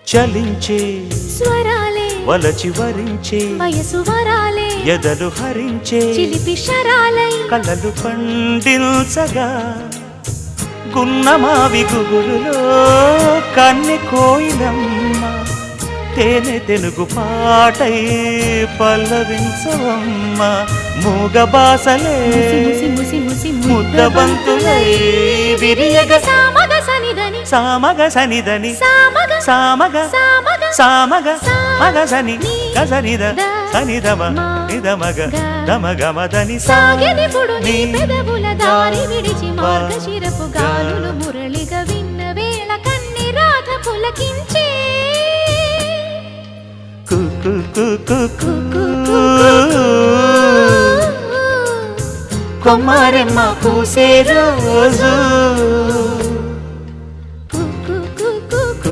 చలించే స్వరాలే వలచి వరించే వయసు వరాలే ఎదలు హరించే చిలిపి శరాలై కలలు పండించగా గున్నమావి గుగులులో కన్నె కోయిలమ్మ తేనె తెనుగు పాటై పల్లవించవమ్మ మూగ బాసలే ముద్ద బంతులై విరియగ సామగ సనిదని సామగ సనిదని సామగ సామగ సామగ సామగ మగసని గసనిద సనిదమ నిదమగ దమగమదని సాగినిపుడు నీ పెదవుల దారి విడిచి మార్గశిరపు గాలులు మురళిగా విన్న వేళ కన్ని రాధ పులకించే కుకు కుకు కొమ్మరెమ్మ పూసే రోజు